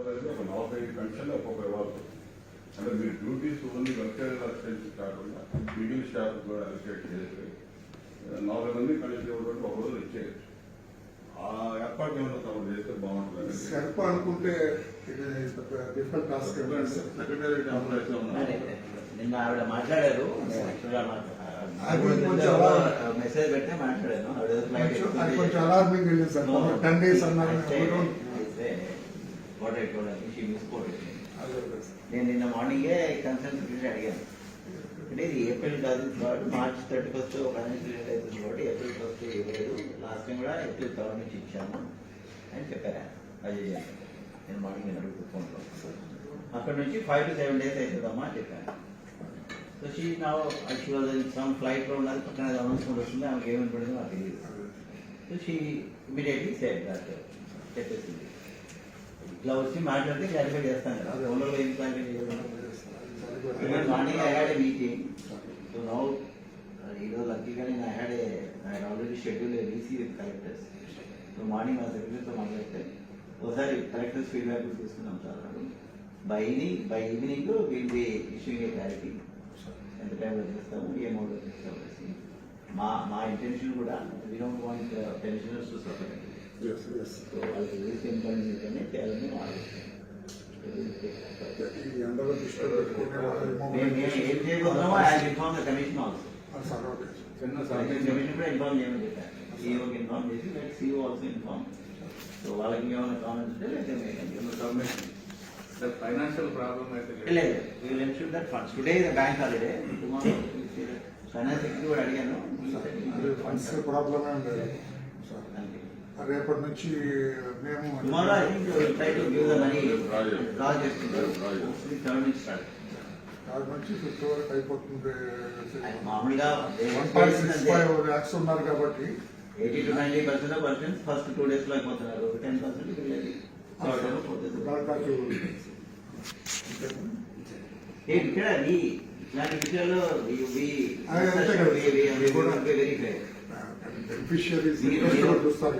ఒక 45 పెన్షన్లు ఒక్కొక్క ఇవ్వాలి. అంటే మీరు డ్యూటీస్ ఓన్లీ వెల్ఫేర్ అసిస్టెంట్స్ కాకుండా మిగిలిన స్టాఫ్ కూడా అలికేట్ చేసి 40 మంది కనీసం ఇవ్వడం ఒక రోజు ఇచ్చేయచ్చు. ఆ ఏర్పాటు ఏమన్నా తమరు చేస్తే బాగుంటుంది. సెల్ఫ్ అనుకుంటే డిఫరెంట్ టాస్క్. సెక్రటరీ ఎంప్లాయీస్ నిన్న ఆవిడ మాట్లాడారు, మెసేజ్ పెట్టే మాట్లాడాను. కొంచెం అలార్మింగ్ వెళ్ళింది సార్. 10 days అన్నారు. నేను నిన్న మార్నింగే కన్సల్ట్ అడిగాను. అంటే ఇది ఏప్రిల్ కాదు కాబట్టి మార్చ్ 31st ఫైనాన్షియల్ ఇయర్ అవుతుంది కాబట్టి ఏప్రిల్ 1st ఇవ్వలేదు. లాస్ట్ టైం కూడా ఏప్రిల్ 3rd నుంచి ఇచ్చాము అని చెప్పారు అజయ్ గారు. నేను మార్నింగ్ అడుగుతుంటాను. అక్కడ నుంచి 5 to 7 days అవుతుందమ్మా అని చెప్పాను. So she was in some ఫ్లైట్లో ఉన్నది, పక్కన అనౌన్స్మెంట్ వస్తుంది, ఆమెకి ఏమని పడిందో నాకు తెలియదు. So she immediately said that చెప్పేసింది. ఇట్లా వచ్చి మాట్లాడితే క్లారిఫై చేస్తాను కదా, ఫోన్లో ఏం క్లారిఫై చేయడం. Morning I had a meeting. So now ఈరోజు లక్కీగా నేను I already schedule VC with collectors. So morning మా సెక్రటరీతో మాట్లాడితే ఒకసారి కలెక్టర్స్ ఫీడ్బ్యాక్ తీసుకున్నాం sir. By evening will be issuing a clarity. ఎంత టైంలో చేస్తాము, ఏ అమౌంట్లో చేస్తాము. మా ఇంటెన్షన్ కూడా we don't want pensioners to suffer. So వాళ్ళకి ఏ ఇన్ఫర్మేషన్ చేయాలని ఆలోచిస్తాం. మేము ఏం చేయబోతున్నామో I inform the commission also. Commission కూడా ఇన్ఫార్మ్ చేయమని చెప్పాను. సీఓకి ఇన్ఫార్మ్ చేసి సీఓ ఆల్సో ఇన్ఫార్మ్. సో వాళ్ళకి ఏమైనా కామెంట్స్ ఉంటే ఫైనాన్షియల్ ప్రాబ్లమ్ అయితే లేదు. We will ensure that funds. Today is a bank holiday. Tomorrow finance secretary కూడా అడిగాను. ఫండ్స్ ప్రాబ్లమ్ రేపటి నుంచి మేము Tomorrow I think we will try to give the money. Draw చేస్తున్నారు. 3rd నుంచి స్టార్ట్. 3rd నుంచి 5th వరకు అయిపోతుంది. మామూలుగా 1.65 lakhs ఉన్నారు కాబట్టి 80 to 90% of persons first 2 days లో అయిపోతున్నారు. 10% వెళ్ళేది. ఇక్కడ ఇలాంటి విషయాల్లో బెనిఫిషియరీస్ చూస్తారు.